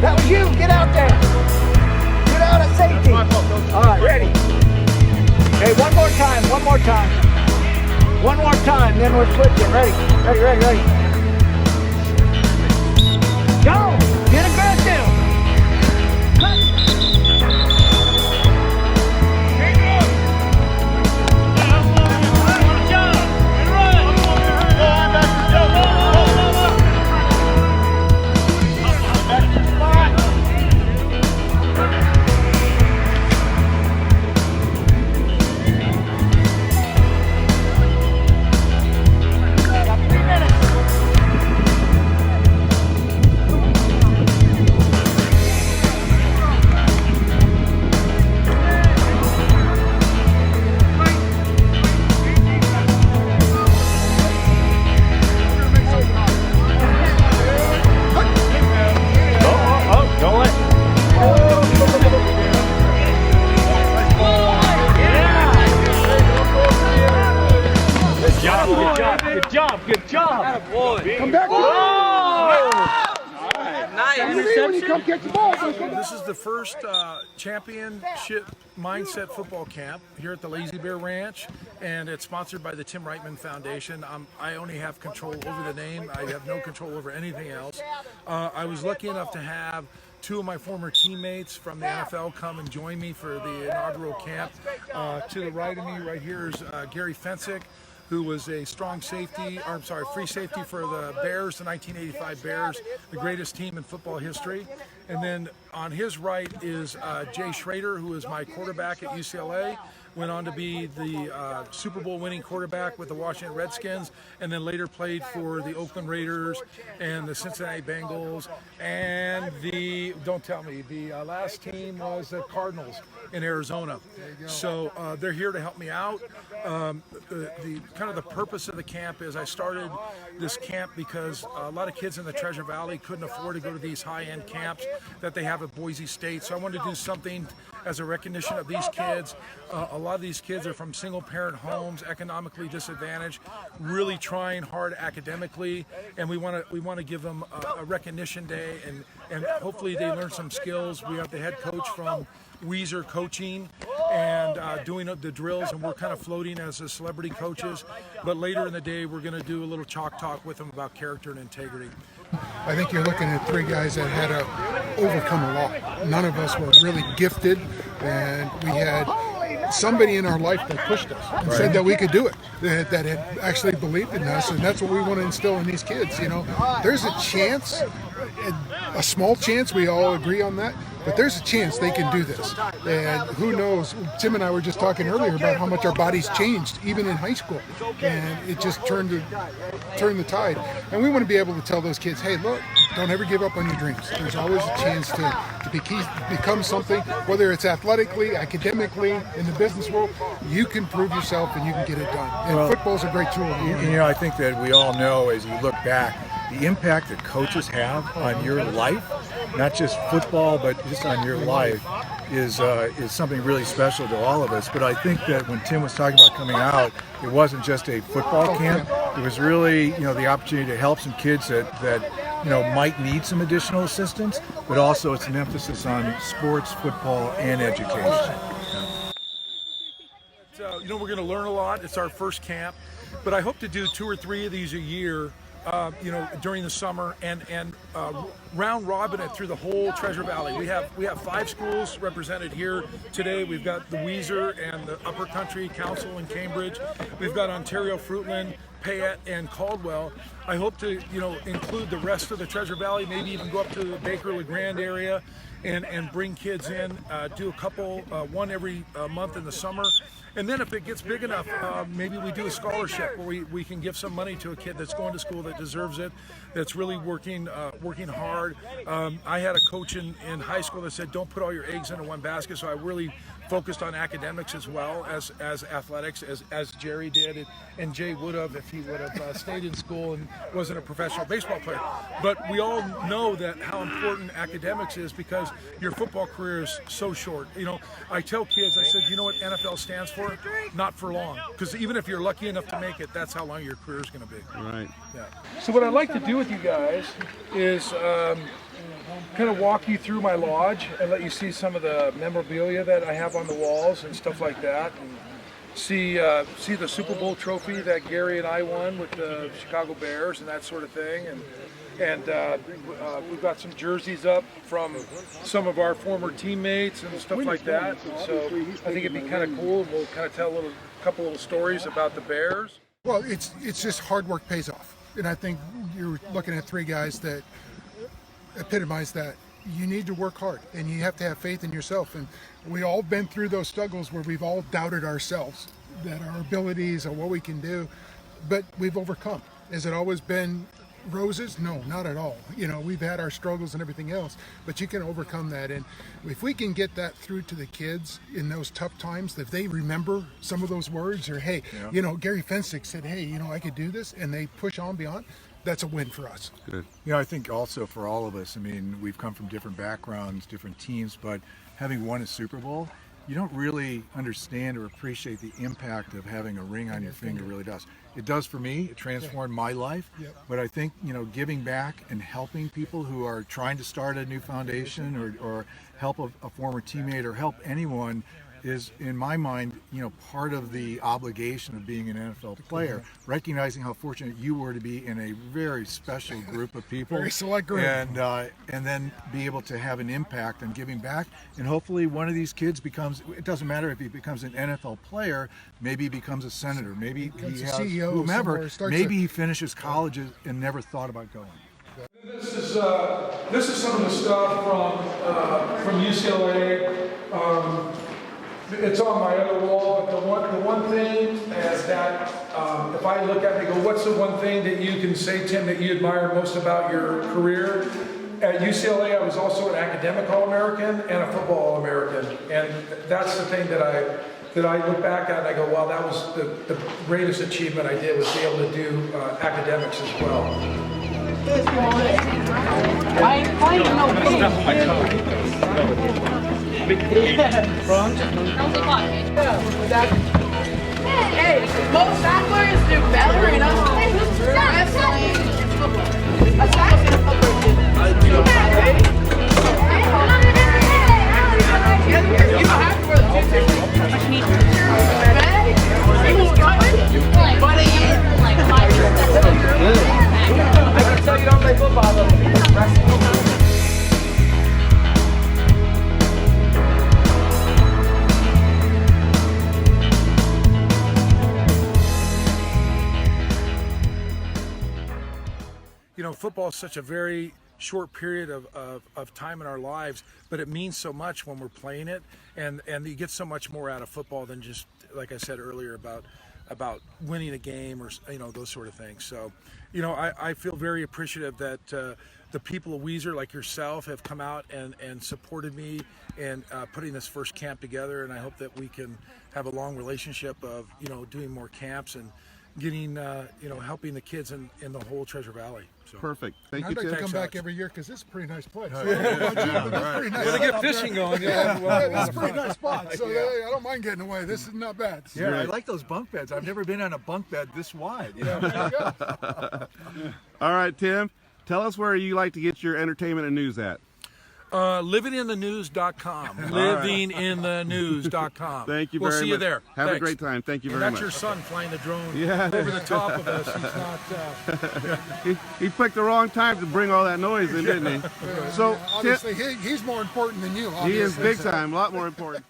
That was you. Get out there. Get out of safety. All right, ready. Okay, one more time. One more time. One more time, then we're switching. Ready, ready, ready, ready. Go! Get aggressive! Good job. Come back. This is the first championship mindset football camp here at the Lazy Bear Ranch, and it's sponsored by the Tim Wrightman Foundation. I only have control over the name. I have no control over anything else. I was lucky enough to have two of my former teammates from the NFL come and join me for the inaugural camp. To the right of me right here is Gary Fensick, who was a free safety for the Bears, the 1985 Bears, the greatest team in football history. And then on his right is Jay Schrader, who is my quarterback at UCLA, went on to be the Super Bowl winning quarterback with the Washington Redskins, and then later played for the Oakland Raiders and the Cincinnati Bengals, and the last team was the Cardinals in Arizona. So they're here to help me out. The purpose of the camp is I started this camp because a lot of kids in the Treasure Valley couldn't afford to go to these high-end camps that they have at Boise State. So I wanted to do something as a recognition of these kids. A lot of these kids are from single-parent homes, economically disadvantaged, really trying hard academically, and we want to give them a recognition day, and hopefully they learn some skills. We have the head coach from Weezer coaching and doing the drills, and we're kind of floating as the celebrity coaches. But later in the day, we're going to do a little chalk talk with them about character and integrity. I think you're looking at three guys that had to overcome a lot. None of us were really gifted, and we had somebody in our life that pushed us and said that we could do it, that had actually believed in us, and that's what we want to instill in these kids. You know, there's a chance, a small chance, we all agree on that, but there's a chance they can do this. And who knows, Tim and I were just talking earlier about how much our bodies changed, even in high school, and it just turned the tide. And we want to be able to tell those kids, hey, look, don't ever give up on your dreams. There's always a chance to become something, whether it's athletically, academically, in the business world. You can prove yourself and you can get it done. And football's a great tool. You know, I think that we all know, as you look back, the impact that coaches have on your life, not just football, but just on your life, is something really special to all of us. But I think that when Tim was talking about coming out, it wasn't just a football camp. It was really, the opportunity to help some kids that might need some additional assistance, but also it's an emphasis on sports, football, and education. So, we're going to learn a lot. It's our first camp, but I hope to do 2 or 3 of these a year. During the summer and round robin it through the whole Treasure Valley. We have 5 schools represented here today. We've got the Weezer and the Upper Country Council in Cambridge. We've got Ontario Fruitland, Payette, and Caldwell. I hope to include the rest of the Treasure Valley, maybe even go up to the Baker-LeGrand area and bring kids in, do a couple, one every month in the summer. And then if it gets big enough, maybe we do a scholarship where we can give some money to a kid that's going to school that deserves it, that's really working hard. I had a coach in high school that said, don't put all your eggs into one basket, so I really focused on academics as well as athletics, as Jerry did, and Jay would have if he would have stayed in school and wasn't a professional baseball player. But we all know that how important academics is because your football career is so short. I tell kids, I said, you know what NFL stands for? Not for long. Because even if you're lucky enough to make it, that's how long your career is going to be. Right. Yeah. So what I'd like to do with you guys is kind of walk you through my lodge and let you see some of the memorabilia that I have on the walls and stuff like that, and see the Super Bowl trophy that Gary and I won with the Chicago Bears and that sort of thing, and we've got some jerseys up from some of our former teammates and stuff like that. And so I think it'd be kind of cool. We'll kind of tell a couple little stories about the Bears. Well, it's just hard work pays off, and I think you're looking at three guys that epitomize that. You need to work hard, and you have to have faith in yourself. And we all been through those struggles where we've all doubted ourselves, that our abilities or what we can do, but we've overcome. Has it always been roses? No, not at all. You know, we've had our struggles and everything else, but you can overcome that. And if we can get that through to the kids in those tough times, if they remember some of those words, or hey, you know, Gary Fensick said, hey, you know, I could do this, and they push on beyond, that's a win for us. Good. You know, I think also for all of us, I mean, we've come from different backgrounds, different teams, but having won a Super Bowl, you don't really understand or appreciate the impact of having a ring on your finger. Really does. It does for me. It transformed my life. But I think, you know, giving back and helping people who are trying to start a new foundation, or help a former teammate, or help anyone, is, in my mind, you know, part of the obligation of being an NFL player. Recognizing how fortunate you were to be in a very special group of people, Very select group, and then be able to have an impact on giving back. And hopefully one of these kids becomes, it doesn't matter if he becomes an NFL player, maybe he becomes a senator, maybe he has CEO whomever, somewhere, maybe he finishes college and never thought about going. This is some of the stuff from UCLA. It's on my other wall, but the one thing is that if I look at it and go, what's the one thing that you can say, Tim, that you admire most about your career? At UCLA, I was also an academic All-American and a football All-American, and that's the thing that I look back at and I go, wow, that was the greatest achievement I did, was be able to do academics as well. Hey, most athletes do better, you know. Wrestling and football. That's why I said football too. You don't have to wear the two-things. I can tell you don't play football though. Wrestling. You know, football is such a very short period of time in our lives, but it means so much when we're playing it, and you get so much more out of football than just, like I said earlier, about winning a game, or, you know, those sort of things. So, you know, I feel very appreciative that the people of Weiser, like yourself, have come out and supported me in putting this first camp together, and I hope that we can have a long relationship of, you know, doing more camps and getting, you know, helping the kids in the whole Treasure Valley. So. Perfect. Thank I'd you, like to Tim. come back every year because this is a pretty nice place. We're gonna get fishing going. It's a pretty nice spot, so I don't mind getting away. This is not bad. Yeah, I like those bunk beds. I've never been on a bunk bed this wide. You know? There you go. All right, Tim, tell us where you like to get your entertainment and news at. Livinginthenews.com. Livinginthenews.com. Thank you very much. We'll see you there. Have Thanks. a great time. Thank you very That's much. your son flying the drone over the top of us. He's not. He picked the wrong time to bring all that noise in, didn't he? So, Obviously, he's more important than you. he is Obviously. big time, a lot more important.